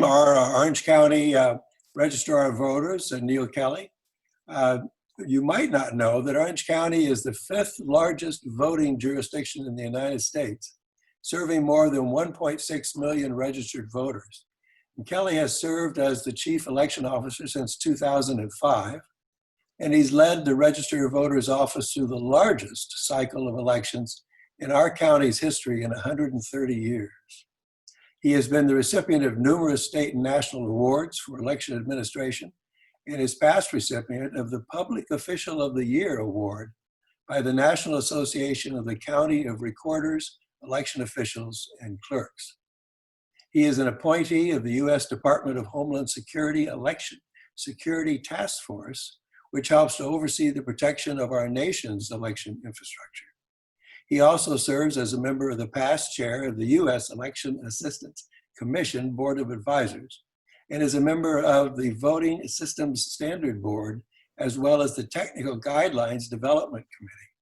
our Orange County Registrar of Voters, Neal Kelley. You might not know that Orange County is the 5th largest voting jurisdiction in the United States, serving more than 1.6 million registered voters. And Kelley has served as the chief election officer since 2005, and he's led the Register of Voters office through the largest cycle of elections in our county's history in 130 years. He has been the recipient of numerous state and national awards for election administration, and is past recipient of the Public Official of the Year award by the National Association of the County of Recorders, Election Officials, and Clerks. He is an appointee of the U.S. Department of Homeland Security Election Security Task Force, which helps to oversee the protection of our nation's election infrastructure. He also serves as a member of the past chair of the U.S. Election Assistance Commission Board of Advisors, and is a member of the Voting Systems Standard Board, as well as the Technical Guidelines Development Committee.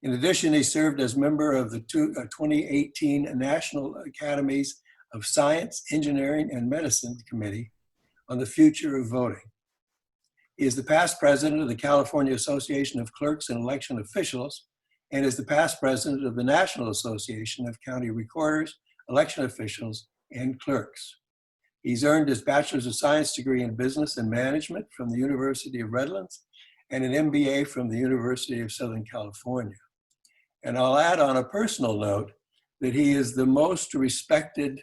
In addition, he served as member of the 2018 National Academies of Science, Engineering, and Medicine Committee on the Future of Voting. He is the past president of the California Association of Clerks and Election Officials, and is the past president of the National Association of County Recorders, Election Officials, and Clerks. He's earned his Bachelor's of Science degree in Business and Management from the University of Redlands and an MBA from the University of Southern California. And I'll add on a personal note that he is the most respected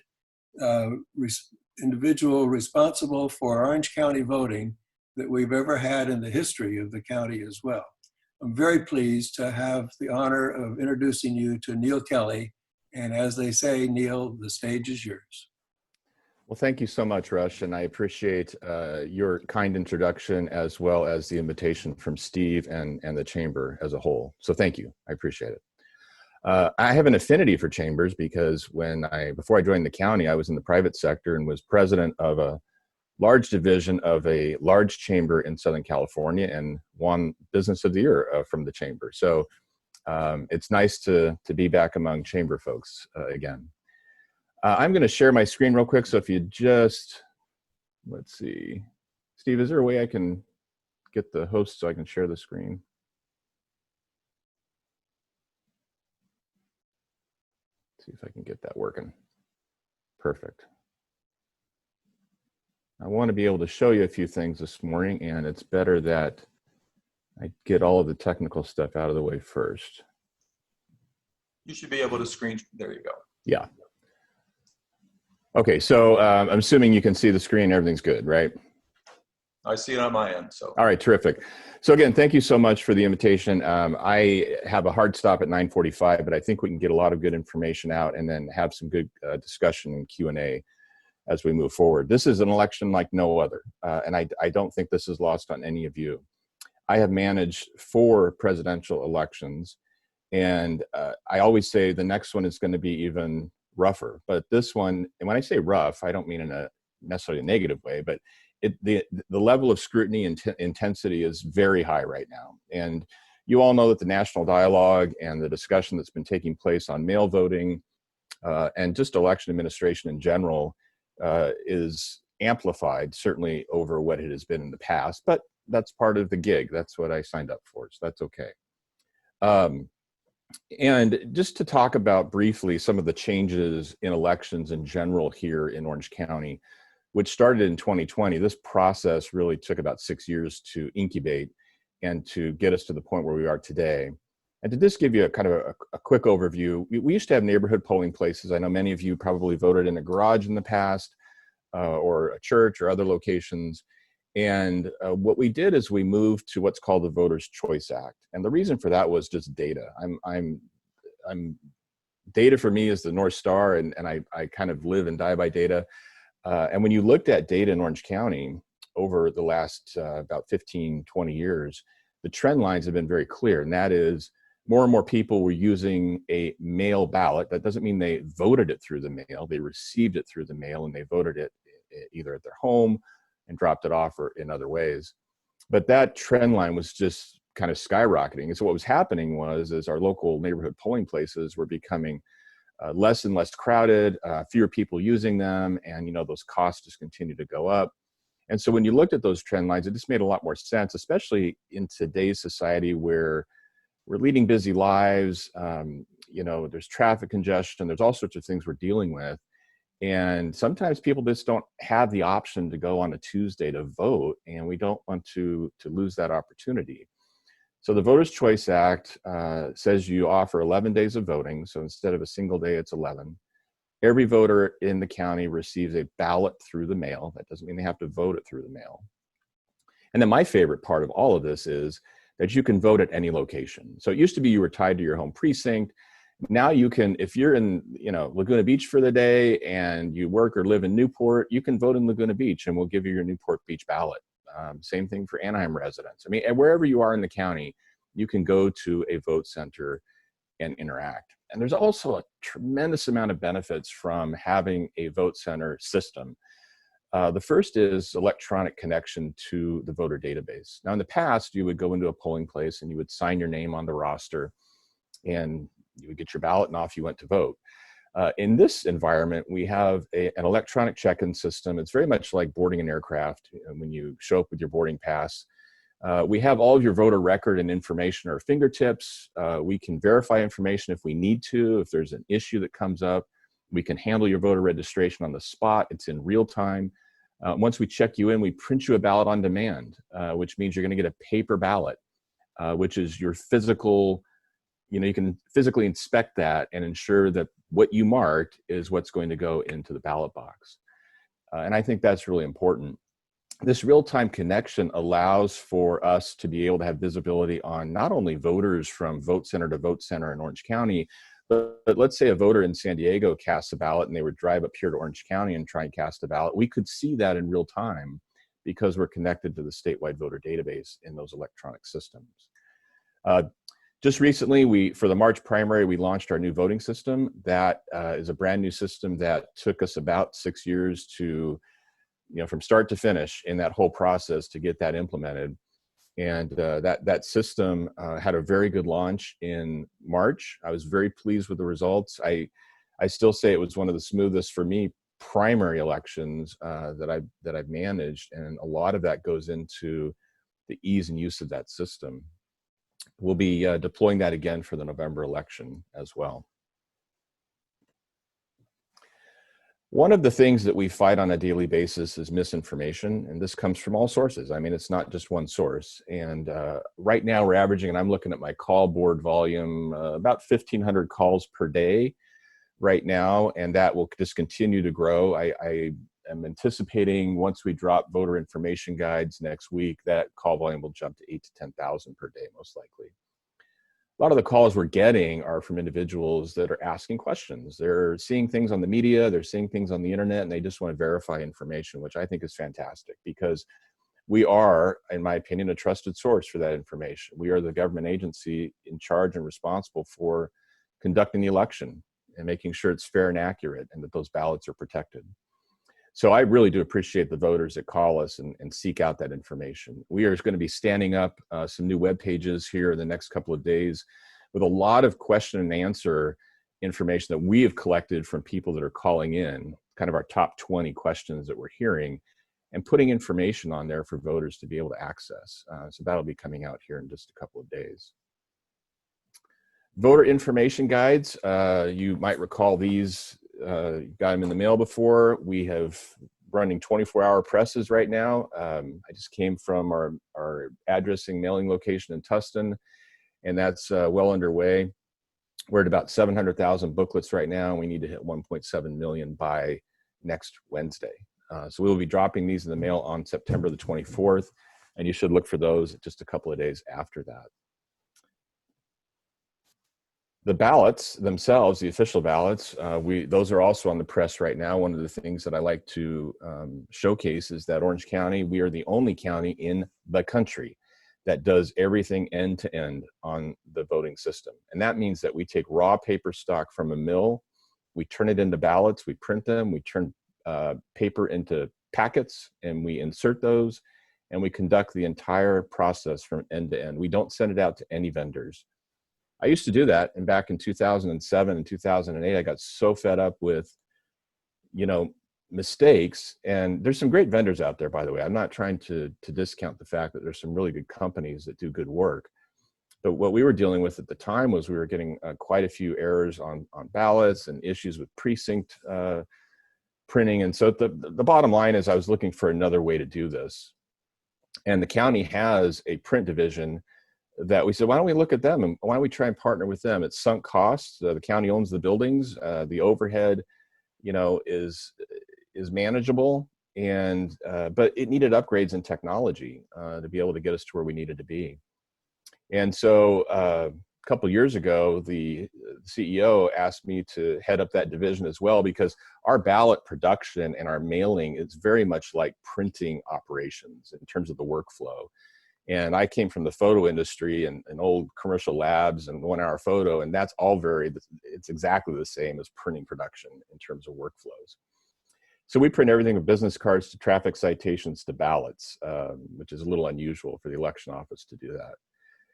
individual responsible for Orange County voting that we've ever had in the history of the county as well. I'm very pleased to have the honor of introducing you to Neal Kelley. And as they say, Neal, the stage is yours. Well, thank you so much, Rush, and I appreciate your kind introduction as well as the invitation from Steve and the Chamber as a whole. So thank you, I appreciate it. I have an affinity for chambers because before I joined the county, I was in the private sector and was president of a large division of a large chamber in Southern California and won Business of the Year from the chamber. So it's nice to be back among chamber folks again. I'm going to share my screen real quick. So if you just, let's see, Steve, is there a way I can get the host so I can share the screen? See if I can get that working. Perfect. I want to be able to show you a few things this morning, and it's better that I get all of the technical stuff out of the way first. You should be able to screen, there you go. Yeah. Okay, so I'm assuming you can see the screen, everything's good, right? I see it on my end, so. All right, terrific. So again, thank you so much for the invitation. I have a hard stop at 9:45, but I think we can get a lot of good information out and then have some good discussion and Q&A as we move forward. This is an election like no other, and I don't think this is lost on any of you. I have managed 4 presidential elections, and I always say the next one is going to be even rougher. But this one, and when I say rough, I don't mean in a necessarily a negative way, but the level of scrutiny and intensity is very high right now. And you all know that the national dialogue and the discussion that's been taking place on mail voting and just election administration in general is amplified, certainly over what it has been in the past, but that's part of the gig. That's what I signed up for, so that's okay. And just to talk about briefly some of the changes in elections in general here in Orange County, which started in 2020, this process really took about 6 years to incubate and to get us to the point where we are today. And to just give you a kind of a quick overview, we used to have neighborhood polling places. I know many of you probably voted in a garage in the past or a church or other locations. And what we did is we moved to what's called the Voters' Choice Act. And the reason for that was just data. Data for me is the North Star, and I kind of live and die by data. And when you looked at data in Orange County over the last about 15, 20 years, the trend lines have been very clear. And that is more and more people were using a mail ballot. That doesn't mean they voted it through the mail. They received it through the mail and they voted it either at their home and dropped it off or in other ways. But that trend line was just kind of skyrocketing. And so what was happening was our local neighborhood polling places were becoming less and less crowded, fewer people using them, and those costs just continue to go up. And so when you looked at those trend lines, it just made a lot more sense, especially in today's society where we're leading busy lives. There's traffic congestion, there's all sorts of things we're dealing with. And sometimes people just don't have the option to go on a Tuesday to vote, and we don't want to lose that opportunity. So the Voters' Choice Act says you offer 11 days of voting. So instead of a single day, it's 11. Every voter in the county receives a ballot through the mail. That doesn't mean they have to vote it through the mail. And then my favorite part of all of this is that you can vote at any location. So it used to be you were tied to your home precinct. Now you can, if you're in Laguna Beach for the day and you work or live in Newport, you can vote in Laguna Beach and we'll give you your Newport Beach ballot. Same thing for Anaheim residents. I mean, and wherever you are in the county, you can go to a vote center and interact. And there's also a tremendous amount of benefits from having a vote center system. The first is electronic connection to the voter database. Now, in the past, you would go into a polling place and you would sign your name on the roster and you would get your ballot and off you went to vote. In this environment, we have an electronic check-in system. It's very much like boarding an aircraft. When you show up with your boarding pass, we have all of your voter record and information at our fingertips. We can verify information if we need to. If there's an issue that comes up, we can handle your voter registration on the spot. It's in real time. Once we check you in, we print you a ballot on demand, which means you're going to get a paper ballot, which is your physical. You can physically inspect that and ensure that what you marked is what's going to go into the ballot box. And I think that's really important. This real-time connection allows for us to be able to have visibility on not only voters from vote center to vote center in Orange County, but let's say a voter in San Diego casts a ballot and they would drive up here to Orange County and try and cast a ballot. We could see that in real time because we're connected to the statewide voter database in those electronic systems. Just recently, for the March primary, we launched our new voting system. That is a brand new system that took us about 6 years to, from start to finish in that whole process to get that implemented. And that system had a very good launch in March. I was very pleased with the results. I still say it was one of the smoothest for me primary elections that I've managed, and a lot of that goes into the ease and use of that system. We'll be deploying that again for the November election as well. One of the things that we fight on a daily basis is misinformation, and this comes from all sources. I mean, it's not just one source. And right now we're averaging, and I'm looking at my call board volume, about 1,500 calls per day right now, and that will just continue to grow. I am anticipating once we drop voter information guides next week, that call volume will jump to 8,000 to 10,000 per day, most likely. A lot of the calls we're getting are from individuals that are asking questions. They're seeing things on the media, they're seeing things on the internet, and they just want to verify information, which I think is fantastic because we are, in my opinion, a trusted source for that information. We are the government agency in charge and responsible for conducting the election and making sure it's fair and accurate and that those ballots are protected. So I really do appreciate the voters that call us and seek out that information. We are going to be standing up some new web pages here in the next couple of days with a lot of question and answer information that we have collected from people that are calling in, kind of our top 20 questions that we're hearing, and putting information on there for voters to be able to access. So that'll be coming out here in just a couple of days. Voter information guides, you might recall these. Got them in the mail before. We have running 24-hour presses right now. I just came from our addressing mailing location in Tustin, and that's well underway. We're at about 700,000 booklets right now, and we need to hit 1.7 million by next Wednesday. So we'll be dropping these in the mail on September the 24th, and you should look for those just a couple of days after that. The ballots themselves, the official ballots, those are also on the press right now. One of the things that I like to showcase is that Orange County, we are the only county in the country that does everything end to end on the voting system. And that means that we take raw paper stock from a mill, we turn it into ballots, we print them, we turn paper into packets, and we insert those, and we conduct the entire process from end to end. We don't send it out to any vendors. I used to do that. And back in 2007 and 2008, I got so fed up with, mistakes. And there's some great vendors out there, by the way. I'm not trying to discount the fact that there's some really good companies that do good work. But what we were dealing with at the time was we were getting quite a few errors on ballots and issues with precinct printing. And so the bottom line is I was looking for another way to do this. And the county has a print division that we said, why don't we look at them and why don't we try and partner with them? It's sunk costs. The county owns the buildings. The overhead, is manageable, and but it needed upgrades in technology to be able to get us to where we needed to be. And so a couple of years ago, the CEO asked me to head up that division as well, because our ballot production and our mailing is very much like printing operations in terms of the workflow. And I came from the photo industry and old commercial labs and 1 hour photo, and that's all it's exactly the same as printing production in terms of workflows. So we print everything from business cards to traffic citations to ballots, which is a little unusual for the election office to do that.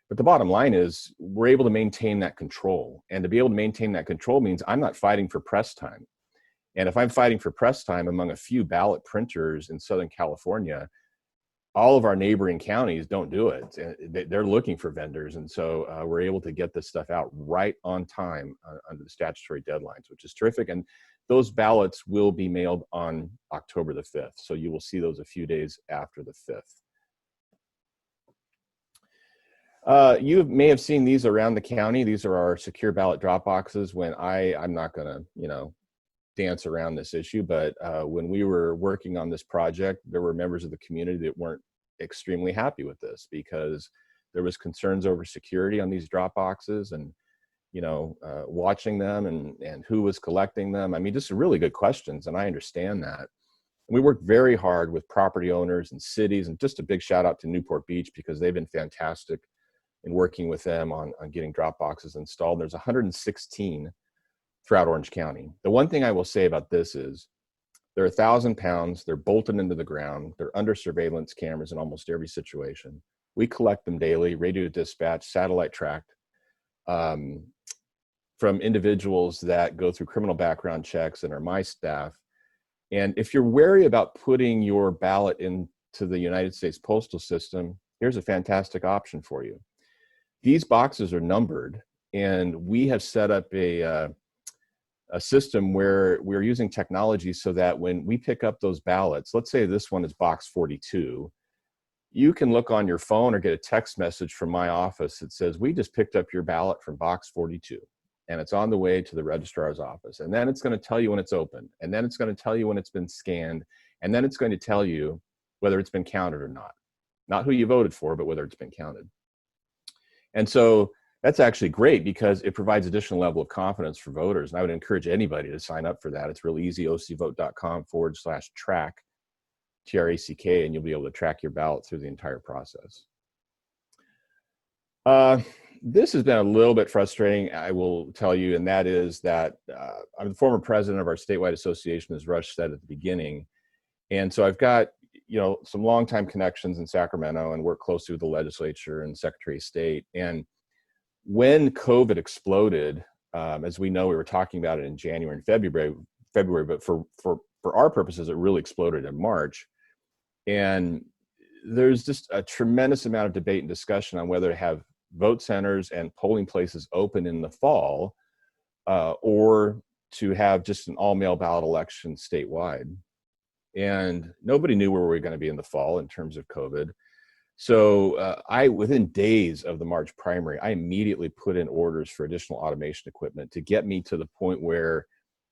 But the bottom line is we're able to maintain that control. And to be able to maintain that control means I'm not fighting for press time. And if I'm fighting for press time among a few ballot printers in Southern California, all of our neighboring counties don't do it. They're looking for vendors. And so we're able to get this stuff out right on time under the statutory deadlines, which is terrific. And those ballots will be mailed on October the 5th. So you will see those a few days after the 5th. You may have seen these around the county. These are our secure ballot drop boxes. When I'm not going to, dance around this issue, but when we were working on this project, there were members of the community that weren't extremely happy with this because there was concerns over security on these drop boxes and, watching them and who was collecting them. I mean, just really good questions, and I understand that. We worked very hard with property owners and cities, and just a big shout out to Newport Beach because they've been fantastic in working with them on getting drop boxes installed. There's 116 throughout Orange County. The one thing I will say about this is they're 1,000 pounds, they're bolted into the ground, they're under surveillance cameras in almost every situation. We collect them daily, radio dispatch, satellite tracked, from individuals that go through criminal background checks and are my staff. And if you're wary about putting your ballot into the United States postal system, here's a fantastic option for you. These boxes are numbered, and we have set up a system where we're using technology so that when we pick up those ballots, let's say this one is box 42, you can look on your phone or get a text message from my office that says, we just picked up your ballot from box 42, and it's on the way to the registrar's office. And then it's going to tell you when it's open, and then it's going to tell you when it's been scanned, and then it's going to tell you whether it's been counted or not. Not who you voted for, but whether it's been counted. And so that's actually great because it provides additional level of confidence for voters. And I would encourage anybody to sign up for that. It's real easy, ocvote.com/track, TRACK, and you'll be able to track your ballot through the entire process. This has been a little bit frustrating, I will tell you, and that is that I'm the former president of our statewide association, as Rush said at the beginning. And so I've got some longtime connections in Sacramento and work closely with the legislature and Secretary of State. And when COVID exploded, as we know, we were talking about it in January and February, but for our purposes, it really exploded in March. And there's just a tremendous amount of debate and discussion on whether to have vote centers and polling places open in the fall, or to have just an all-mail ballot election statewide. And nobody knew where we were going to be in the fall in terms of COVID. So within days of the March primary, I immediately put in orders for additional automation equipment to get me to the point where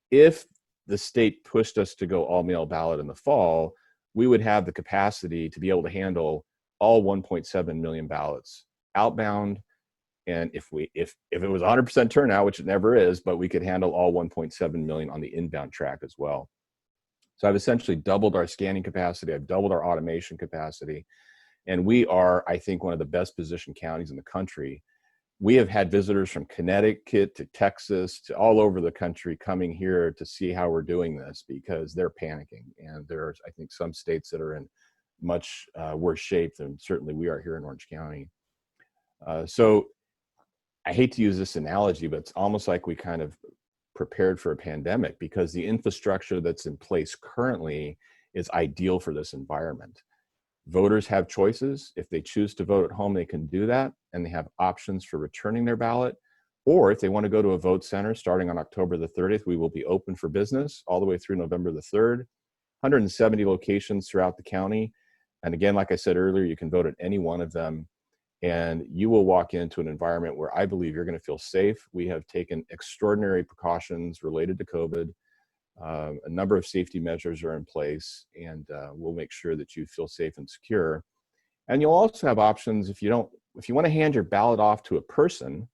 if the state pushed us to go all-mail ballot in the fall, we would have the capacity to be able to handle all 1.7 million ballots outbound. And if it was 100% turnout, which it never is, but we could handle all 1.7 million on the inbound track as well. So I've essentially doubled our scanning capacity. I've doubled our automation capacity. And we are, I think, one of the best positioned counties in the country. We have had visitors from Connecticut to Texas to all over the country coming here to see how we're doing this because they're panicking. And there's, I think, some states that are in much worse shape than certainly we are here in Orange County. So I hate to use this analogy, but it's almost like we kind of prepared for a pandemic, because the infrastructure that's in place currently is ideal for this environment. Voters have choices. If they choose to vote at home, they can do that, and they have options for returning their ballot. Or if they want to go to a vote center starting on October the 30th, we will be open for business all the way through November the 3rd. 170 locations throughout the county. And again, like I said earlier, you can vote at any one of them. And you will walk into an environment where I believe you're going to feel safe. We have taken extraordinary precautions related to COVID. A number of safety measures are in place, and we'll make sure that you feel safe and secure. And you'll also have options if you want to hand your ballot off to a person.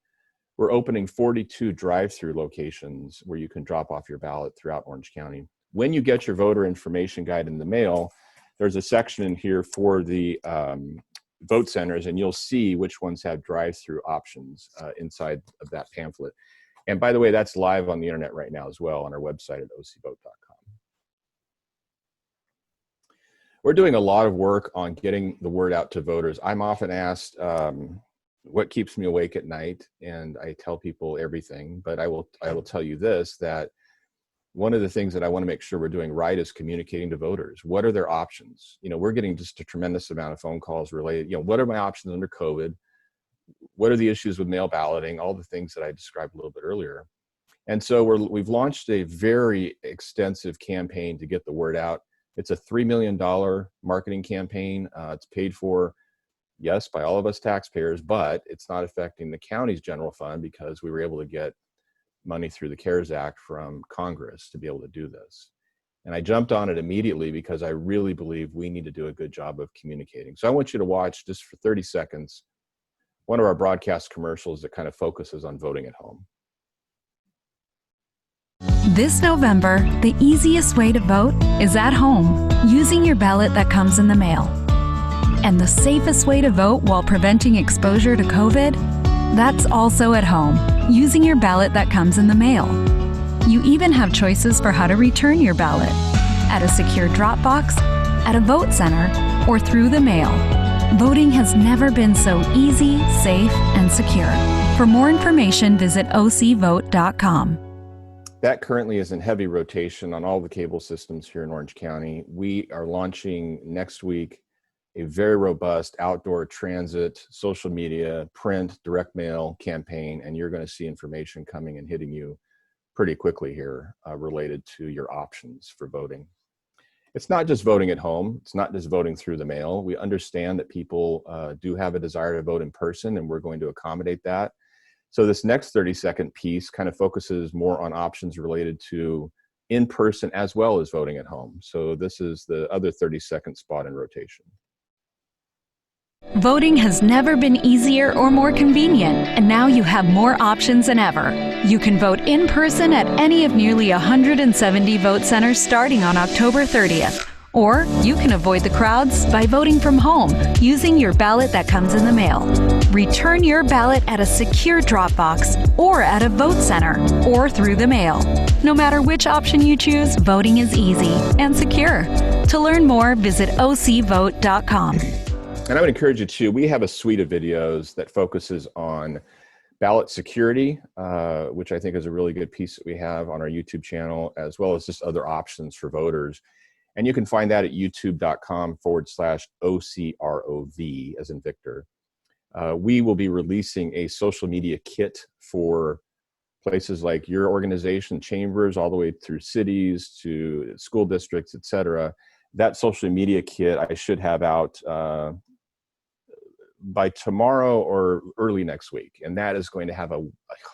We're opening 42 drive-through locations where you can drop off your ballot throughout Orange County. When you get your voter information guide in the mail, there's a section in here for the vote centers, and you'll see which ones have drive-through options inside of that pamphlet. And by the way, that's live on the internet right now as well on our website at ocvote.com. We're doing a lot of work on getting the word out to voters. I'm often asked what keeps me awake at night, and I tell people everything, but I will tell you this, that one of the things that I want to make sure we're doing right is communicating to voters. What are their options? We're getting just a tremendous amount of phone calls related, what are my options under COVID? What are the issues with mail balloting? All the things that I described a little bit earlier. And so we've launched a very extensive campaign to get the word out. It's a $3 million marketing campaign. It's paid for, yes, by all of us taxpayers, but it's not affecting the county's general fund because we were able to get money through the CARES Act from Congress to be able to do this. And I jumped on it immediately because I really believe we need to do a good job of communicating. So I want you to watch, just for 30 seconds, one of our broadcast commercials that kind of focuses on voting at home. This November, the easiest way to vote is at home, using your ballot that comes in the mail. And the safest way to vote while preventing exposure to COVID? That's also at home, using your ballot that comes in the mail. You even have choices for how to return your ballot: at a secure drop box, at a vote center, or through the mail. Voting has never been so easy, safe, and secure. For more information, visit ocvote.com. That currently is in heavy rotation on all the cable systems here in Orange County. We are launching next week a very robust outdoor transit, social media, print, direct mail campaign, and you're going to see information coming and hitting you pretty quickly here related to your options for voting. It's not just voting at home. It's not just voting through the mail. We understand that people do have a desire to vote in person, and we're going to accommodate that. So this next 30-second piece kind of focuses more on options related to in-person as well as voting at home. So this is the other 30-second spot in rotation. Voting has never been easier or more convenient, and now you have more options than ever. You can vote in person at any of nearly 170 vote centers starting on October 30th. Or you can avoid the crowds by voting from home, using your ballot that comes in the mail. Return your ballot at a secure drop box, or at a vote center, or through the mail. No matter which option you choose, voting is easy and secure. To learn more, visit ocvote.com. And I would encourage you to, we have a suite of videos that focuses on ballot security, which I think is a really good piece that we have on our YouTube channel, as well as just other options for voters. And you can find that at youtube.com/OCROV, as in Victor. We will be releasing a social media kit for places like your organization, chambers, all the way through cities to school districts, et cetera. That social media kit I should have out by tomorrow or early next week. And that is going to have a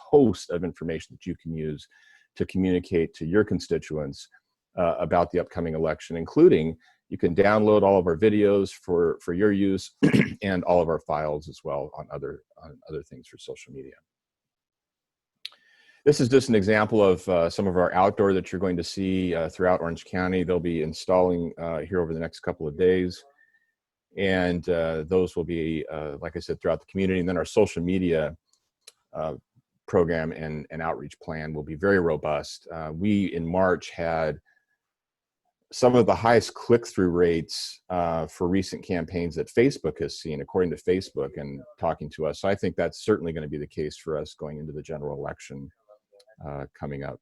host of information that you can use to communicate to your constituents about the upcoming election, including you can download all of our videos for your use and all of our files as well on other things for social media. This is just an example of some of our outdoor that you're going to see throughout Orange County. They'll be installing here over the next couple of days. And those will be, like I said, throughout the community. And then our social media program and outreach plan will be very robust. We, in March, had some of the highest click-through rates for recent campaigns that Facebook has seen, according to Facebook and talking to us. So I think that's certainly going to be the case for us going into the general election coming up.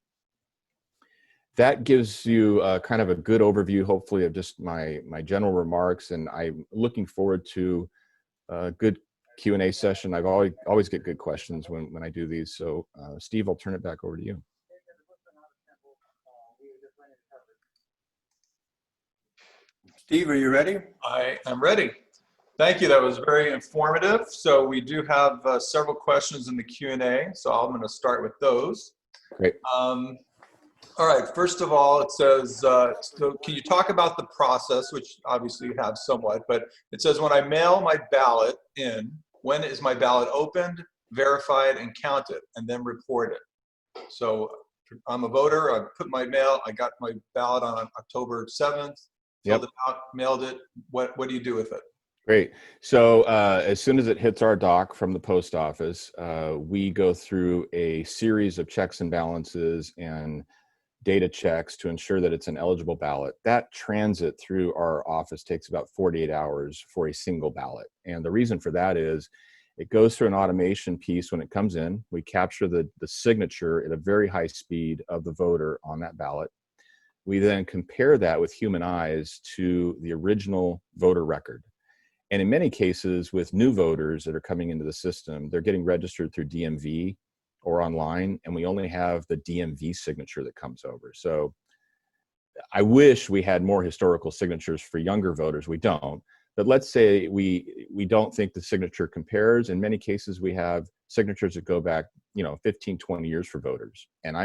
That gives you kind of a good overview, hopefully, of just my general remarks, and I'm looking forward to a good Q&A session. I've always get good questions when I do these. So Steve, I'll turn it back over to you. Steve, are you ready? I am ready. Thank you. That was very informative. So we do have several questions in the Q&A. So I'm going to start with those. Great. All right. First of all, it says, so can you talk about the process, which obviously you have somewhat, but it says, when I mail my ballot in, when is my ballot opened, verified, and counted, and then reported? So I'm a voter. I put my mail. I got my ballot on October 7th. Filled it out, mailed it. What do you do with it? Great. So as soon as it hits our dock from the post office, we go through a series of checks and balances and data checks to ensure that it's an eligible ballot. That transit through our office takes about 48 hours for a single ballot. And the reason for that is it goes through an automation piece when it comes in. We capture the signature at a very high speed of the voter on that ballot. We then compare that with human eyes to the original voter record. And in many cases, with new voters that are coming into the system, they're getting registered through DMV or online, and we only have the DMV signature that comes over. So I wish we had more historical signatures for younger voters. We don't. But let's say we don't think the signature compares. In many cases, we have signatures that go back, 15, 20 years for voters. And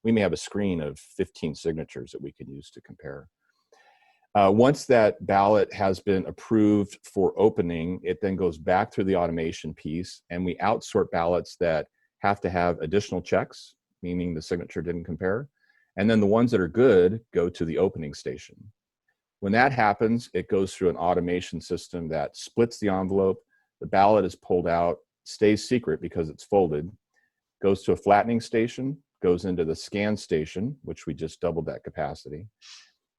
we may have a screen of 15 signatures that we can use to compare. Once that ballot has been approved for opening, it then goes back through the automation piece, and we outsort ballots that have to have additional checks, meaning the signature didn't compare. And then the ones that are good go to the opening station. When that happens, it goes through an automation system that splits the envelope. The ballot is pulled out, stays secret because it's folded, goes to a flattening station, goes into the scan station, which we just doubled that capacity.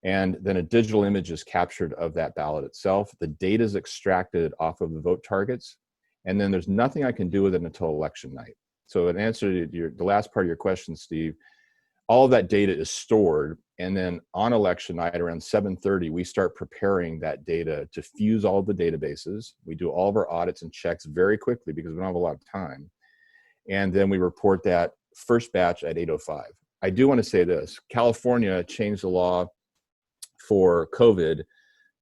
And then a digital image is captured of that ballot itself. The data is extracted off of the vote targets. And then there's nothing I can do with it until election night. So in answer to the last part of your question, Steve, all of that data is stored. And then on election night around 7:30, we start preparing that data to fuse all of the databases. We do all of our audits and checks very quickly because we don't have a lot of time. And then we report that first batch at 8:05. I do want to say this. California changed the law for COVID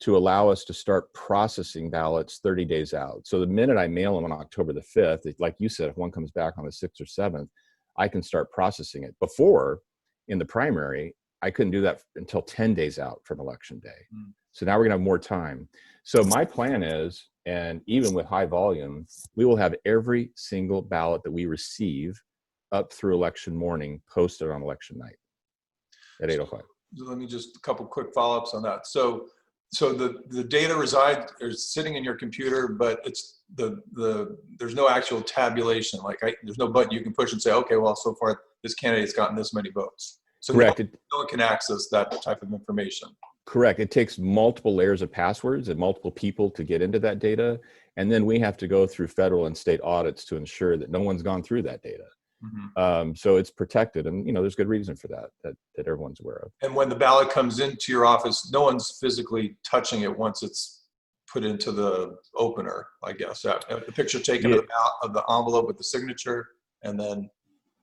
to allow us to start processing ballots 30 days out. So the minute I mail them on October the 5th, like you said, if one comes back on the 6th or 7th, I can start processing it. Before, in the primary, I couldn't do that until 10 days out from election day. So now we're gonna have more time. So my plan is, and even with high volume, we will have every single ballot that we receive up through election morning posted on election night at 8:05. So let me just a couple quick follow-ups on that. So the data resides or is sitting in your computer, but it's there's no actual tabulation. There's no button you can push and say, okay, well, so far this candidate's gotten this many votes. So correct. No one can access that type of information. Correct. It takes multiple layers of passwords and multiple people to get into that data. And then we have to go through federal and state audits to ensure that no one's gone through that data. So it's protected, and there's good reason for that everyone's aware of. And when the ballot comes into your office, no one's physically touching it once it's put into the opener, I guess. The picture taken of the envelope with the signature, and then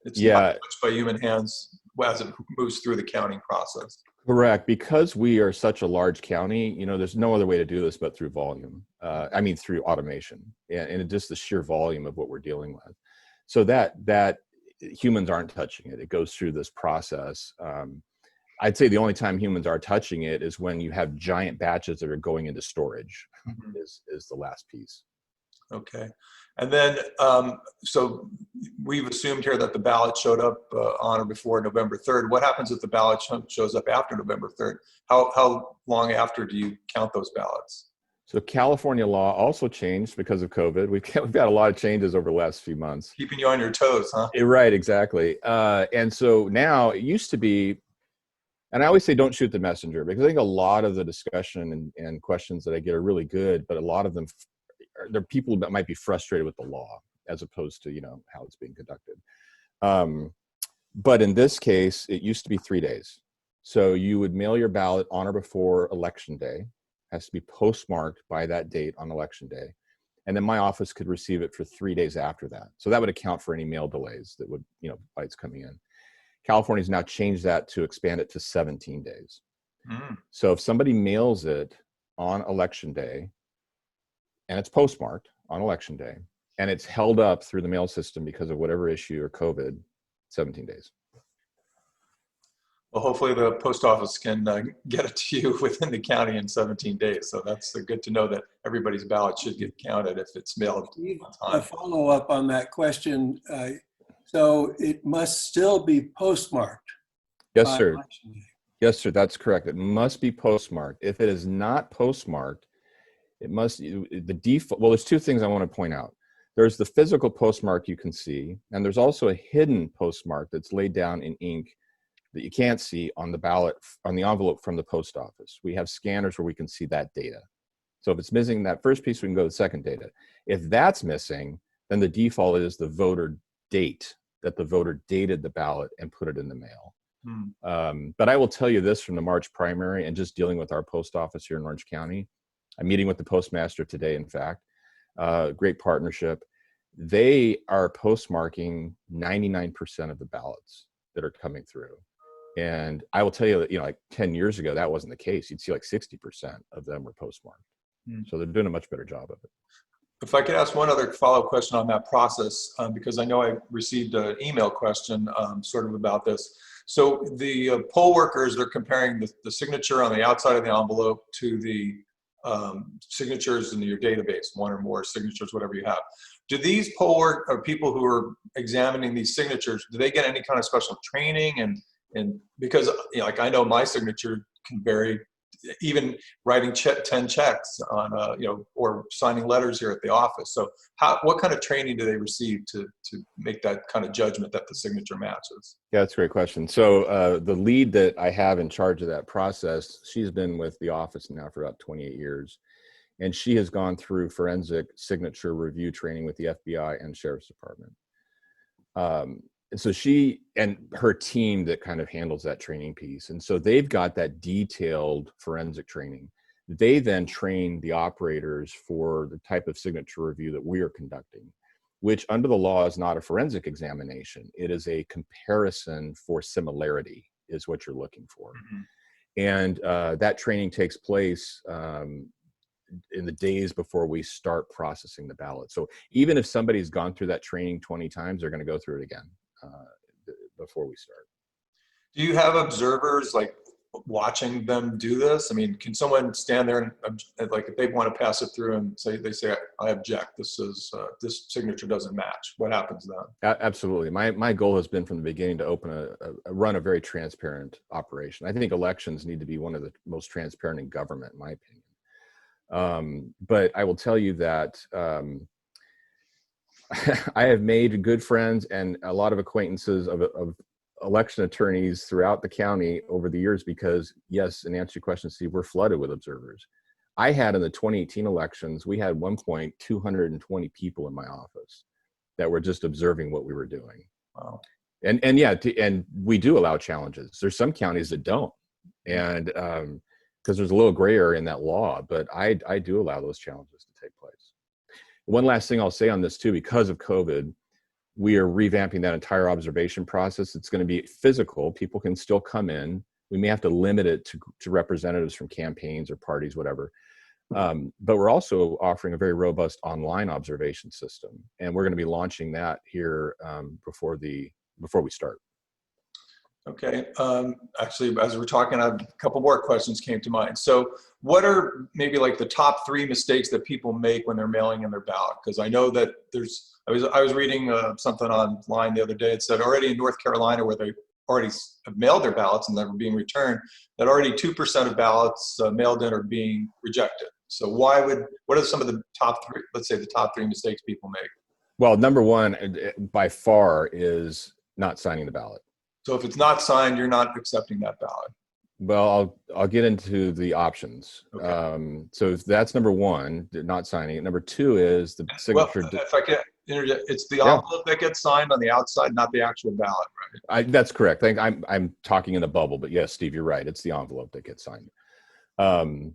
it's not touched by human hands as it moves through the counting process. Correct. Because we are such a large county, there's no other way to do this but through volume. Through automation, and just the sheer volume of what we're dealing with. So that humans aren't touching it. It goes through this process. I'd say the only time humans are touching it is when you have giant batches that are going into storage. Is the last piece. Okay. And then, so we've assumed here that the ballot showed up on or before November 3rd. What happens if the ballot shows up after November 3rd? How long after do you count those ballots? So California law also changed because of COVID. We've got a lot of changes over the last few months. Keeping you on your toes, huh? Right, exactly. And so now it used to be And I always say don't shoot the messenger, because I think a lot of the discussion and questions that I get are really good, but a lot of them, they're people that might be frustrated with the law as opposed to, how it's being conducted. But in this case, it used to be 3 days. So you would mail your ballot on or before Election Day, has to be postmarked by that date on Election Day. And then my office could receive it for 3 days after that. So that would account for any mail delays that would, flights coming in. California's now changed that to expand it to 17 days. So if somebody mails it on Election Day and it's postmarked on Election Day and it's held up through the mail system because of whatever issue or COVID, 17 days. Well, hopefully the post office can get it to you within the county in 17 days. So that's good to know that everybody's ballot should get counted if it's mailed on A time. follow up on that question. So it must still be postmarked. Yes, by sir. Election Day. Yes, sir. That's correct. It must be postmarked. If it is not postmarked, it must, the default, well, there's two things I want to point out. There's the physical postmark you can see, and there's also a hidden postmark that's laid down in ink that you can't see on the ballot, on the envelope from the post office. We have scanners where we can see that data. So if it's missing that first piece, we can go to the second data. If that's missing, then the default is the voter date, that the voter dated the ballot and put it in the mail. But I will tell you this from the March primary and just dealing with our post office here in Orange County. I'm meeting with the postmaster today, in fact. Great partnership. They are postmarking 99% of the ballots that are coming through. And I will tell you that, like 10 years ago, that wasn't the case. You'd see like 60% of them were postmarked. So they're doing a much better job of it. If I could ask one other follow-up question on that process, because I know I received an email question sort of about this. So the poll workers, they're comparing the signature on the outside of the envelope to the signatures in your database, one or more signatures, whatever you have. Do these poll work or people who are examining these signatures, do they get any kind of special training? And because like I know my signature can vary, even writing 10 checks on or signing letters here at the office. So what kind of training do they receive to make that kind of judgment that the signature matches? Yeah, that's a great question. So the lead that I have in charge of that process, she's been with the office now for about 28 years. And she has gone through forensic signature review training with the FBI and Sheriff's Department. So she and her team that kind of handles that training piece. And so they've got that detailed forensic training. They then train the operators for the type of signature review that we are conducting, which under the law is not a forensic examination. It is a comparison for similarity is what you're looking for. And that training takes place in the days before we start processing the ballot. So even if somebody's gone through that training 20 times, they're going to go through it again before we start. Do you have observers like watching them do this? I mean, can someone stand there and like if they want to pass it through and they say, I object, this signature doesn't match. What happens then? Absolutely. My goal has been from the beginning to run a very transparent operation. I think elections need to be one of the most transparent in government, in my opinion. But I will tell you that I have made good friends and a lot of acquaintances of election attorneys throughout the county over the years because, yes, in answer to your question, Steve, we're flooded with observers. I had in the 2018 elections, we had 220 people in my office that were just observing what we were doing. Wow. And we do allow challenges. There's some counties that don't. And because there's a little gray area in that law, but I do allow those challenges to take place. One last thing I'll say on this too, because of COVID, we are revamping that entire observation process. It's going to be physical. People can still come in. We may have to limit it to representatives from campaigns or parties, whatever. But we're also offering a very robust online observation system. And we're going to be launching that here before we start. Okay. Actually, as we're talking, a couple more questions came to mind. So what are maybe like the top 3 mistakes that people make when they're mailing in their ballot? Because I know that I was reading something online the other day. It said already in North Carolina, where they already have mailed their ballots and they're being returned, that already 2% of ballots mailed in are being rejected. So what are some of the top 3, let's say the top 3 mistakes people make? Well, number one, by far, is not signing the ballot. So if it's not signed, you're not accepting that ballot. Well, I'll get into the options. Okay. So that's number one, not signing it. Number two is the Well, signature. if I can interject, it's the Yeah, envelope that gets signed on the outside, not the actual ballot, right? that's correct. I'm talking in a bubble, but yes, Steve, you're right. It's the envelope that gets signed. Um,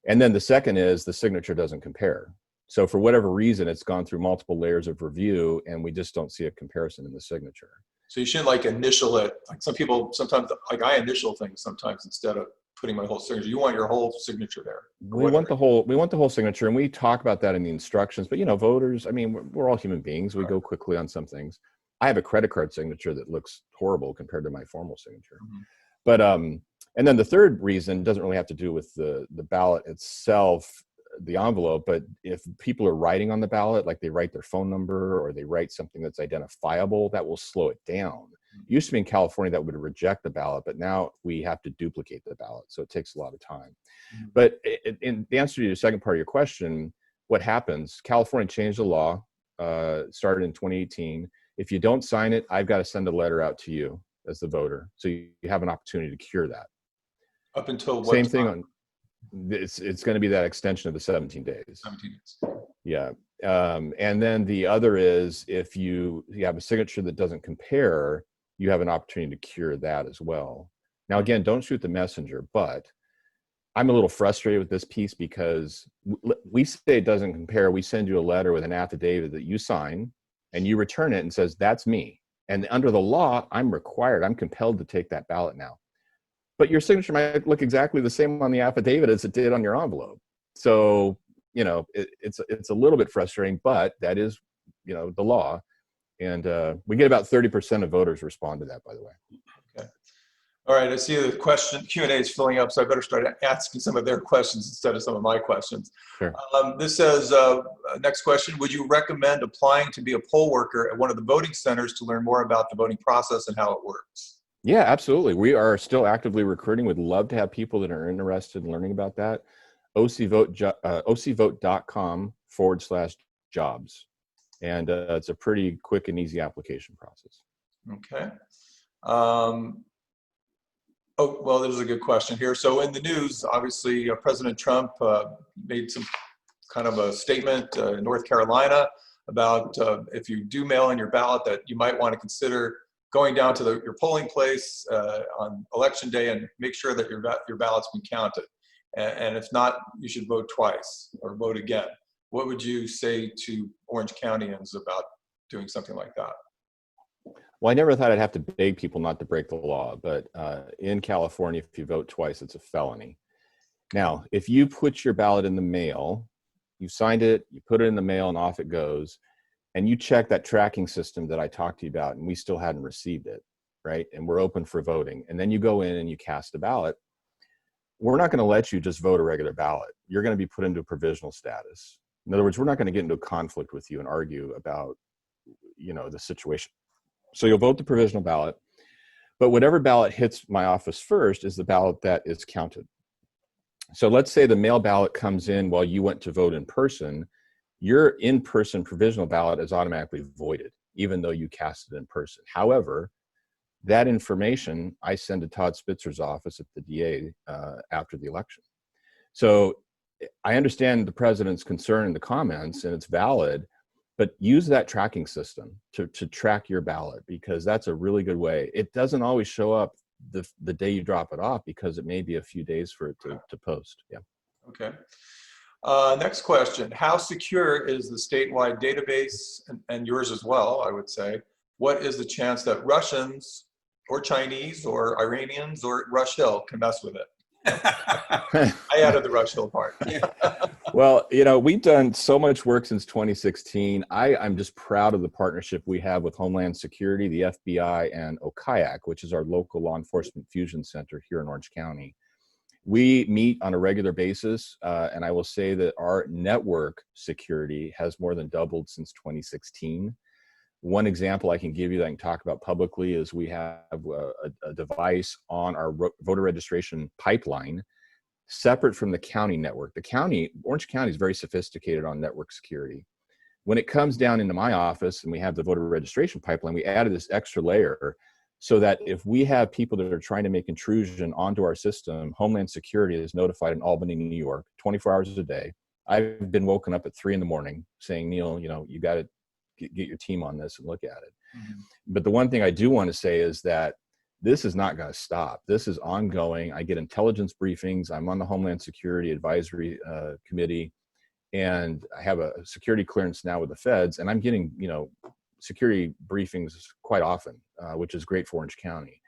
and then the second is the signature doesn't compare. So for whatever reason, it's gone through multiple layers of review, and we just don't see a comparison in the signature. So you shouldn't like initial it. Like some people sometimes, like I initial things sometimes instead of putting my whole signature. You want your whole signature there. We want the whole signature, and we talk about that in the instructions. But voters, I mean, we're all human beings. We go quickly on some things. I have a credit card signature that looks horrible compared to my formal signature. Mm-hmm. But and then the third reason doesn't really have to do with the ballot itself, the envelope, but if people are writing on the ballot, like they write their phone number or they write something that's identifiable, that will slow it down. It used to be in California that would reject the ballot, but now we have to duplicate the ballot, so it takes a lot of time. But in the answer to your second part of your question, what happens? California changed the law, started in 2018. If you don't sign it, I've got to send a letter out to you as the voter, so you have an opportunity to cure that. Up until what Same time? thing on. It's going to be that extension of the 17 days. 17 days. Yeah. And then the other is if you have a signature that doesn't compare, you have an opportunity to cure that as well. Now, again, don't shoot the messenger, but I'm a little frustrated with this piece because we say it doesn't compare. We send you a letter with an affidavit that you sign and you return it and says, that's me. And under the law, I'm compelled to take that ballot now. But your signature might look exactly the same on the affidavit as it did on your envelope. So, it's a little bit frustrating, but that is, the law. And we get about 30% of voters respond to that, by the way. Okay. All right. I see the Q&A is filling up, so I better start asking some of their questions instead of some of my questions. Sure. This says, next question, would you recommend applying to be a poll worker at one of the voting centers to learn more about the voting process and how it works? Yeah, absolutely. We are still actively recruiting. We'd love to have people that are interested in learning about that. ocvote.com/jobs. And it's a pretty quick and easy application process. Okay. Oh, well, there's a good question here. So in the news, obviously, President Trump made some kind of a statement in North Carolina about if you do mail in your ballot that you might want to consider going down to your polling place on election day and make sure that your ballot's been counted. And if not, you should vote twice or vote again. What would you say to Orange Countyans about doing something like that? Well, I never thought I'd have to beg people not to break the law, but in California, if you vote twice, it's a felony. Now, if you put your ballot in the mail, you signed it, you put it in the mail and off it goes, and you check that tracking system that I talked to you about, and we still hadn't received it, right? And we're open for voting. And then you go in and you cast a ballot. We're not going to let you just vote a regular ballot. You're going to be put into a provisional status. In other words, we're not going to get into a conflict with you and argue about, the situation. So you'll vote the provisional ballot, but whatever ballot hits my office first is the ballot that is counted. So let's say the mail ballot comes in while you went to vote in person. Your in-person provisional ballot is automatically voided, even though you cast it in person. However, that information I send to Todd Spitzer's office at the DA after the election. So I understand the president's concern in the comments, and it's valid, but use that tracking system to track your ballot, because that's a really good way. It doesn't always show up the day you drop it off because it may be a few days for it to post. Yeah. Okay. Next question. How secure is the statewide database and yours as well, I would say? What is the chance that Russians or Chinese or Iranians or Rush Hill can mess with it? I added the Rush Hill part. Well, we've done so much work since 2016. I'm just proud of the partnership we have with Homeland Security, the FBI, and OKIAC, which is our local law enforcement fusion center here in Orange County. We meet on a regular basis, and I will say that our network security has more than doubled since 2016. One example I can give you that I can talk about publicly is we have a device on our voter registration pipeline separate from the county network. Orange County is very sophisticated on network security. When it comes down into my office and we have the voter registration pipeline, we added this extra layer so that if we have people that are trying to make intrusion onto our system, Homeland Security is notified in Albany, New York, 24 hours a day. I've been woken up at 3 a.m. saying, Neal, you got to get your team on this and look at it. Mm-hmm. But the one thing I do want to say is that this is not going to stop. This is ongoing. I get intelligence briefings. I'm on the Homeland Security Advisory Committee, and I have a security clearance now with the feds, and I'm getting, security briefings quite often, which is great for Orange County.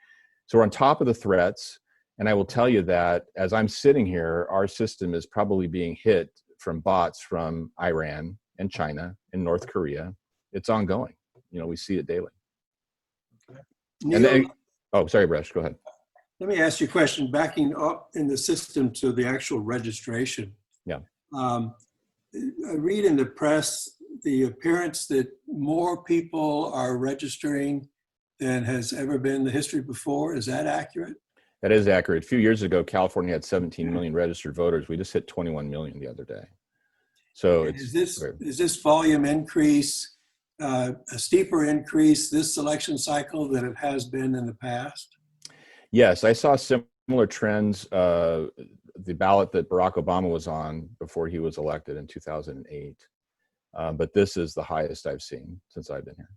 So we're on top of the threats. And I will tell you that as I'm sitting here, our system is probably being hit from bots from Iran and China and North Korea. It's ongoing. We see it daily. Okay. And then, oh, sorry, Bresh, go ahead. Let me ask you a question. Backing up in the system to the actual registration. Yeah. I read in the press the appearance that more people are registering than has ever been in the history before. Is that accurate? That is accurate. A few years ago, California had 17 million registered voters. We just hit 21 million the other day. So is this volume increase a steeper increase this election cycle than it has been in the past? Yes, I saw similar trends. The ballot that Barack Obama was on before he was elected in 2008. But this is the highest I've seen since I've been here.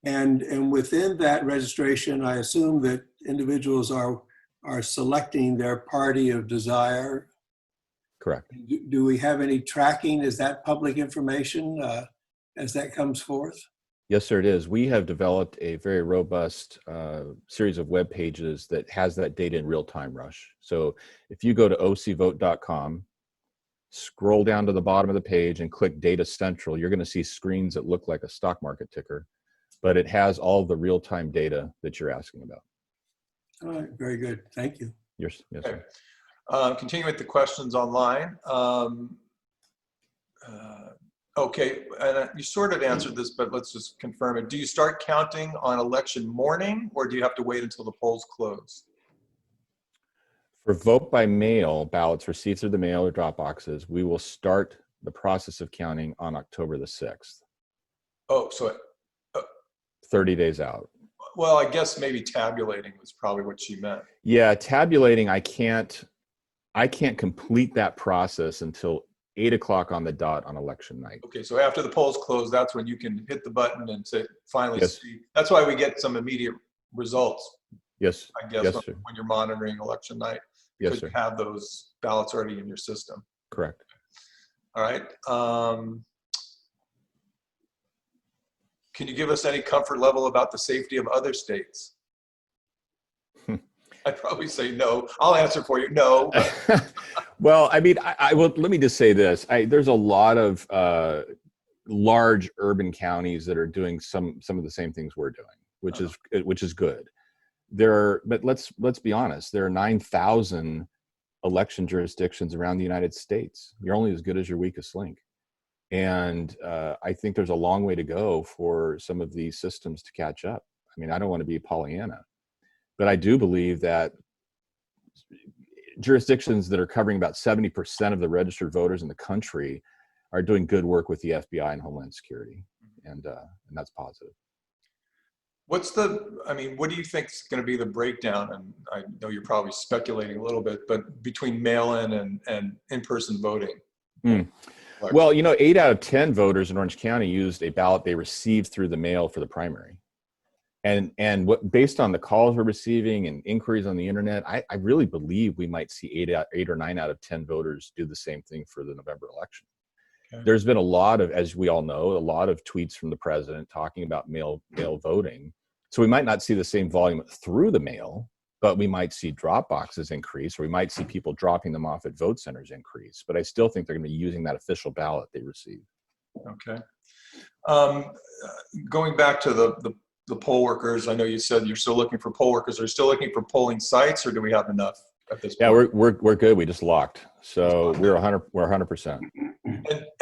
And within that registration, I assume that individuals are selecting their party of desire. Correct. Do we have any tracking? Is that public information as that comes forth? Yes, sir, it is. We have developed a very robust series of web pages that has that data in real time, Rush. So if you go to ocvote.com, scroll down to the bottom of the page and click Data Central, you're going to see screens that look like a stock market ticker, but it has all the real time data that you're asking about. All right, very good. Thank you. Yes, Okay. sir. Continuing with the questions online. Okay, and you sort of answered this, but let's just confirm it. Do you start counting on election morning, or do you have to wait until the polls close? For vote by mail ballots received through the mail or drop boxes, we will start the process of counting on October the 6th. Oh, so 30 days out. Well, I guess maybe tabulating was probably what she meant. Yeah, tabulating, I can't complete that process until 8 o'clock on the dot on election night. Okay, so after the polls close, that's when you can hit the button and say, finally Yes. see. That's why we get some immediate results, Yes. I guess, Yes, when, sir. when you're monitoring election night. Yes, Because sir. you have those ballots already in your system. Correct. All right. Can you give us any comfort level about the safety of other states? I'd probably say no. I'll answer for you. No. Well, I mean, I will. Let me just say this: there's a lot of large urban counties that are doing some of the same things we're doing, which is good. But let's be honest. There are 9,000 election jurisdictions around the United States. You're only as good as your weakest link, and I think there's a long way to go for some of these systems to catch up. I mean, I don't want to be Pollyanna, but I do believe that jurisdictions that are covering about 70% of the registered voters in the country are doing good work with the FBI and Homeland Security, and that's positive. What do you think is going to be the breakdown? And I know you're probably speculating a little bit, but between mail-in and in-person voting? Well, 8 out of 10 voters in Orange County used a ballot they received through the mail for the primary. And based on the calls we're receiving and inquiries on the internet, I really believe we might see 8 or 9 out of 10 voters do the same thing for the November election. Okay. There's been a lot of, as we all know, a lot of tweets from the president talking about mail voting. So we might not see the same volume through the mail, but we might see drop boxes increase, or we might see people dropping them off at vote centers increase. But I still think they're going to be using that official ballot they received. Okay. Going back to the poll workers, I know you said you're still looking for poll workers. Are you still looking for polling sites, or do we have enough at this point? Yeah, we're good. We just locked, so we're 100%.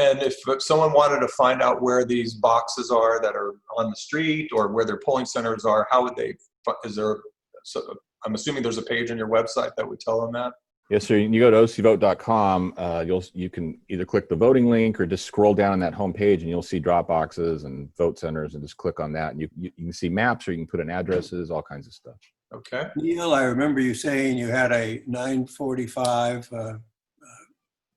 And if someone wanted to find out where these boxes are that are on the street, or where their polling centers are, how would they? I'm assuming there's a page on your website that would tell them that. Yeah, so you go to ocvote.com, you can either click the voting link or just scroll down on that home page and you'll see drop boxes and vote centers, and just click on that and you can see maps, or you can put in addresses, all kinds of stuff. Okay. Neal, I remember you saying you had a 9:45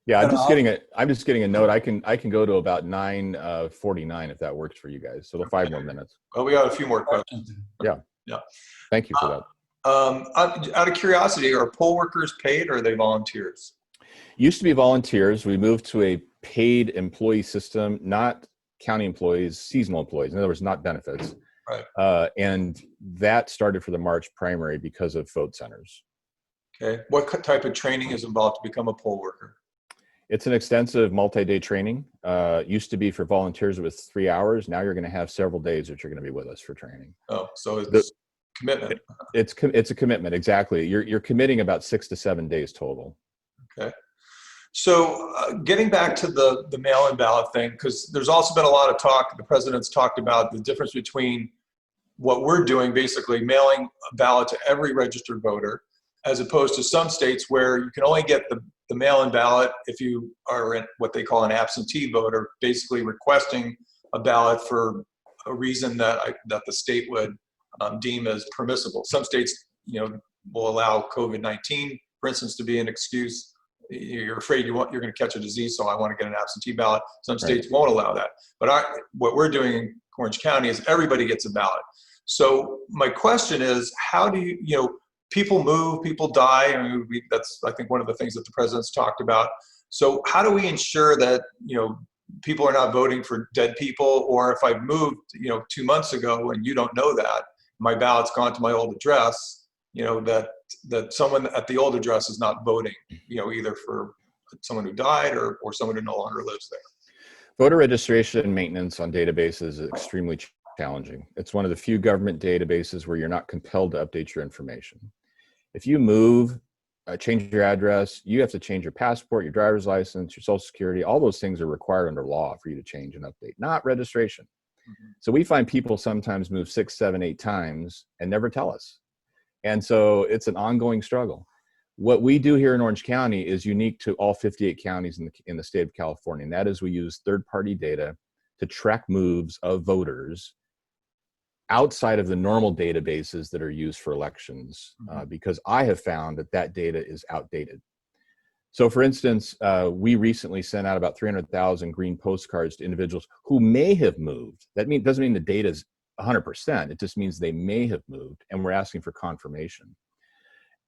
Yeah, I'm just cutoff. getting a note. I can go to about 9:49 if that works for you guys. So 5 more minutes. Well, we got a few more questions. Yeah. Yeah. Thank you for that. Out of curiosity, are poll workers paid or are they volunteers? Used to be volunteers. We moved to a paid employee system, not county employees, seasonal employees. In other words, not benefits. Right. And that started for the March primary because of vote centers. Okay. What type of training is involved to become a poll worker? It's an extensive multi-day training. Used to be for volunteers, it was 3 hours. Now you're going to have several days that you're going to be with us for training. Oh, so it's commitment. It's a commitment, exactly. You're committing about 6 to 7 days total. Okay. So getting back to the mail-in ballot thing, because there's also been a lot of talk, the president's talked about the difference between what we're doing, basically mailing a ballot to every registered voter, as opposed to some states where you can only get the mail-in ballot if you are in what they call an absentee voter, basically requesting a ballot for a reason that the state would deem as permissible. Some states, will allow COVID-19, for instance, to be an excuse. You're afraid you're going to catch a disease, so I want to get an absentee ballot. Some states won't allow that. But what we're doing in Orange County is everybody gets a ballot. So my question is, how do you, people move, people die. I mean, that's, I think, one of the things that the president's talked about. So how do we ensure that, people are not voting for dead people? Or if I've moved, 2 months ago and you don't know that, my ballot's gone to my old address, that someone at the old address is not voting, either for someone who died or someone who no longer lives there. Voter registration and maintenance on databases is extremely challenging. It's one of the few government databases where you're not compelled to update your information. If you move, change your address, you have to change your passport, your driver's license, your social security. All those things are required under law for you to change and update, not registration. Mm-hmm. So we find people sometimes move 6, 7, 8 times and never tell us. And so it's an ongoing struggle. What we do here in Orange County is unique to all 58 counties in the state of California. And that is, we use third-party data to track moves of voters outside of the normal databases that are used for elections, because I have found that data is outdated. So for instance, we recently sent out about 300,000 green postcards to individuals who may have moved. That doesn't mean the data is 100%. It just means they may have moved, and we're asking for confirmation.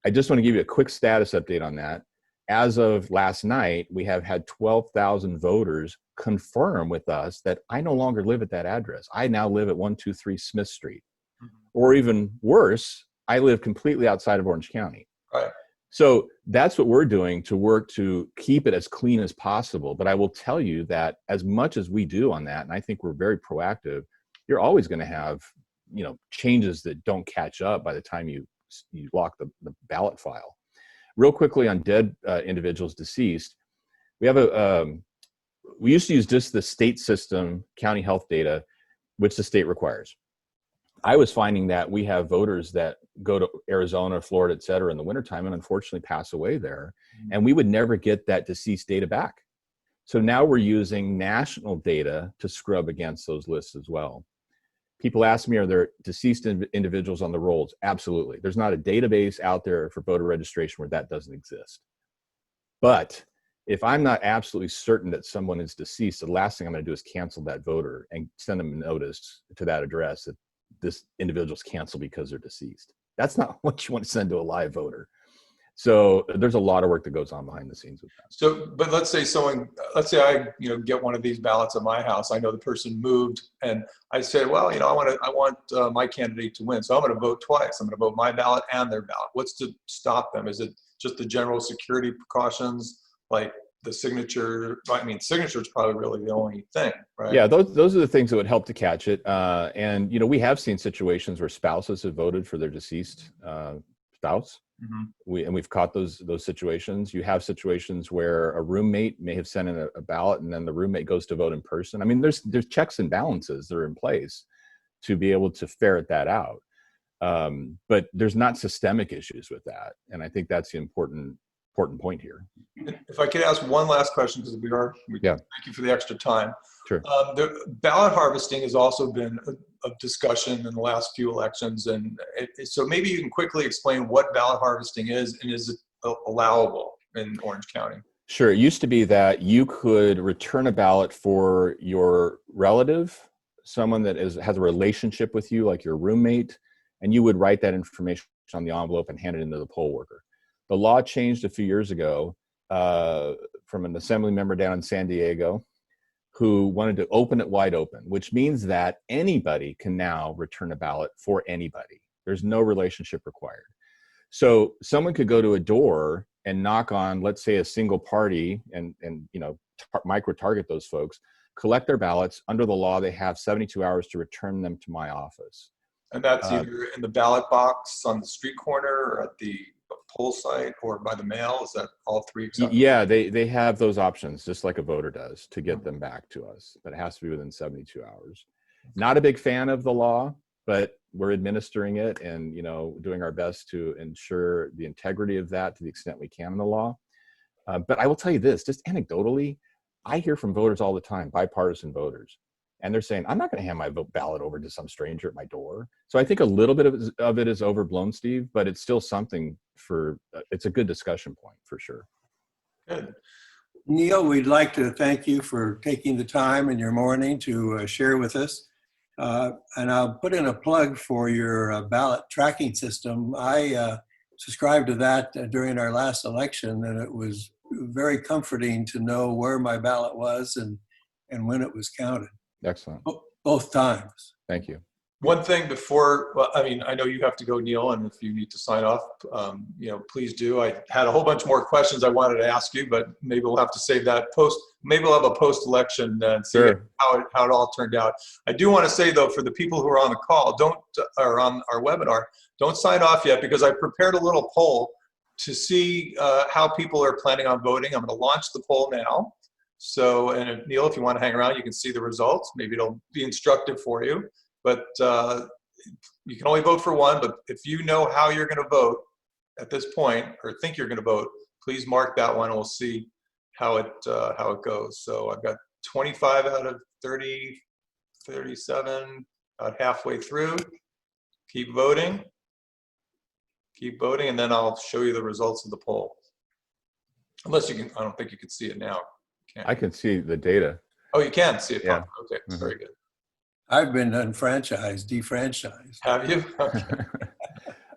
I just want to give you a quick status update on that. As of last night, we have had 12,000 voters confirm with us that I no longer live at that address. I now live at 123 Smith Street. Mm-hmm. Or even worse, I live completely outside of Orange County. Right. So that's what we're doing to work to keep it as clean as possible. But I will tell you that as much as we do on that, and I think we're very proactive, you're always going to have, changes that don't catch up by the time you lock the ballot file. Real quickly on dead individuals, deceased, we have we used to use just the state system, county health data, which the state requires. I was finding that we have voters that go to Arizona, Florida, et cetera, in the wintertime and unfortunately pass away there. And we would never get that deceased data back. So now we're using national data to scrub against those lists as well. People ask me, are there deceased individuals on the rolls? Absolutely. There's not a database out there for voter registration where that doesn't exist. But if I'm not absolutely certain that someone is deceased, the last thing I'm going to do is cancel that voter and send them a notice to that address that this individual's canceled because they're deceased. That's not what you want to send to a live voter. So there's a lot of work that goes on behind the scenes with that. So, but let's say I, get one of these ballots at my house. I know the person moved, and I say, well, I want my candidate to win, so I'm going to vote twice. I'm going to vote my ballot and their ballot. What's to stop them? Is it just the general security precautions, like the signature? I mean, signature is probably really the only thing, right? Yeah, those are the things that would help to catch it. And we have seen situations where spouses have voted for their deceased spouse. Mm-hmm. We've caught those situations. You have situations where a roommate may have sent in a ballot and then the roommate goes to vote in person. I mean, there's checks and balances that are in place to be able to ferret that out. But there's not systemic issues with that. And I think that's the important important point here. If I could ask one last question, because Yeah. thank you for the extra time. Sure. The ballot harvesting has also been a discussion in the last few elections, and so maybe you can quickly explain what ballot harvesting is, and is it allowable in Orange County? Sure. It used to be that you could return a ballot for your relative, someone that has a relationship with you, like your roommate, and you would write that information on the envelope and hand it into the poll worker. The law changed a few years ago from an assembly member down in San Diego who wanted to open it wide open, which means that anybody can now return a ballot for anybody. There's no relationship required. So someone could go to a door and knock on, let's say, a single party and micro-target those folks, collect their ballots. Under the law, they have 72 hours to return them to my office. And that's either in the ballot box on the street corner or at the poll site or by the mail? Is that all three acceptable? Yeah, they have those options, just like a voter does, to get them back to us, but it has to be within 72 hours. Not a big fan of the law, but we're administering it and doing our best to ensure the integrity of that to the extent we can in the law. But I will tell you this, just anecdotally, I hear from voters all the time, bipartisan voters, and they're saying, I'm not going to hand my ballot over to some stranger at my door. So I think a little bit of it is overblown, Steve, but it's still something it's a good discussion point for sure. Good. Neal, we'd like to thank you for taking the time in your morning to share with us. And I'll put in a plug for your ballot tracking system. I subscribed to that during our last election, and it was very comforting to know where my ballot was and when it was counted. Excellent. Both times. Thank you. One thing before, I know you have to go, Neal, and if you need to sign off, please do. I had a whole bunch more questions I wanted to ask you, but maybe we'll have to save that maybe we'll have a post-election and see Sure. how it all turned out. I do want to say, though, for the people who are on the call, or on our webinar, don't sign off yet, because I prepared a little poll to see how people are planning on voting. I'm going to launch the poll now. So, and Neal, if you want to hang around, you can see the results. Maybe it'll be instructive for you. But you can only vote for one. But if you know how you're going to vote at this point, or think you're going to vote, please mark that one, and we'll see how it goes. So I've got 25 out of 30, 37, about halfway through. Keep voting, and then I'll show you the results of the poll. Unless you can, I don't think you can see it now. I can see the data. Oh, you can see it. Yeah. Okay, very good. I've been defranchised. Have you? Okay.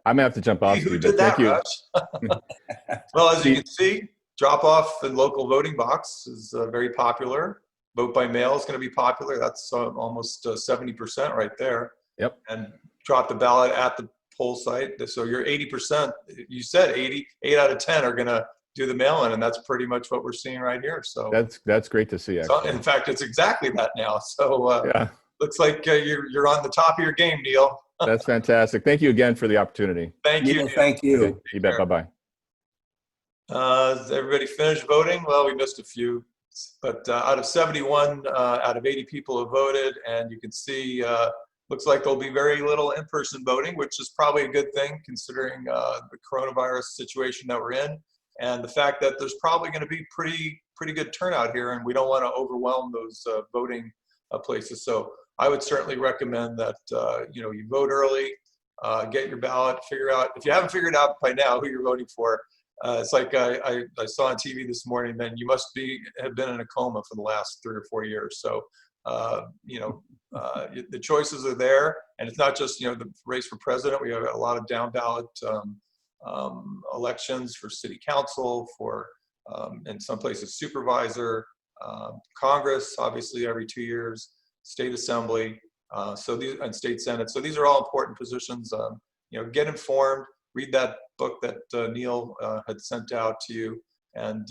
I'm gonna have to jump off. Who Steve, did but that, thank you. Raj? Well, as you can see, drop off in local voting box is very popular. Vote by mail is going to be popular. That's almost 70% right there. Yep. And drop the ballot at the poll site. So you're 80%. You said 8 out of 10 are going to do the mail-in, and that's pretty much what we're seeing right here. So that's great to see. so, Actually. in fact, it's exactly that now. So Yeah. looks like you're on the top of your game, Neal. That's fantastic. Thank you again for the opportunity. Thank you. Neal, thank you. Okay, you bet. Bye-bye. Has everybody finished voting? Well, we missed a few, but out of 71, out of 80 people have voted, and you can see, looks like there'll be very little in-person voting, which is probably a good thing considering the coronavirus situation that we're in, and the fact that there's probably going to be pretty good turnout here, and we don't want to overwhelm those voting places. So I would certainly recommend that you vote early, get your ballot, figure out, if you haven't figured out by now who you're voting for. It's like I saw on TV this morning, then you must have been in a coma for the last 3 or 4 years. So, the choices are there, and it's not just, the race for president. We have a lot of down ballot elections for city council, for, in some places, supervisor, Congress, obviously every 2 years, state assembly, and state senate. So these are all important positions. Get informed. Read that book that Neal had sent out to you, and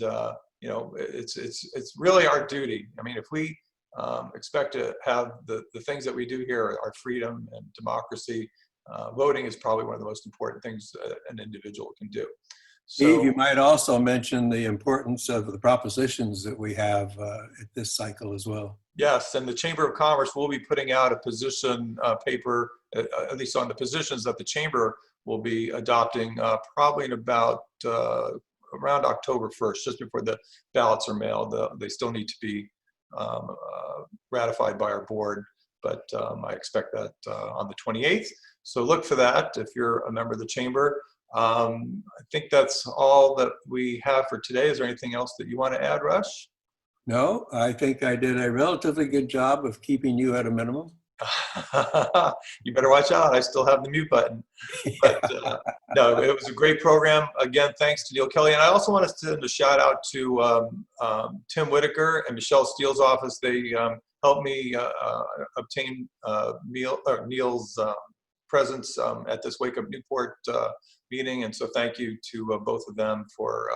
it's really our duty. I mean, if we expect to have the things that we do here, our freedom and democracy, voting is probably one of the most important things an individual can do. Steve, you might also mention the importance of the propositions that we have at this cycle as well. Yes, and the Chamber of Commerce will be putting out a position paper, at least on the positions that the Chamber will be adopting probably in about around October 1st, just before the ballots are mailed. They still need to be ratified by our board, but I expect that on the 28th. So look for that if you're a member of the chamber. I think that's all that we have for today. Is there anything else that you want to add, Rush? No, I think I did a relatively good job of keeping you at a minimum. You better watch out. I still have the mute button. But no, it was a great program. Again, thanks to Neal Kelley. And I also want to send a shout out to Tim Whitaker and Michelle Steele's office. They helped me obtain Neal's presence at this Wake Up Newport meeting. And so thank you to both of them for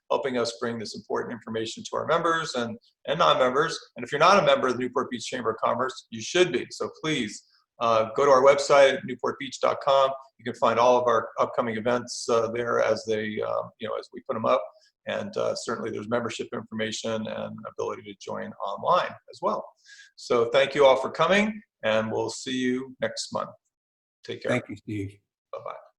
helping us bring this important information to our members and non-members. And if you're not a member of the Newport Beach Chamber of Commerce, you should be. So please go to our website at newportbeach.com. You can find all of our upcoming events there as they, as we put them up. And certainly there's membership information and ability to join online as well. So thank you all for coming, and we'll see you next month. Take care. Thank you, Steve. Bye-bye.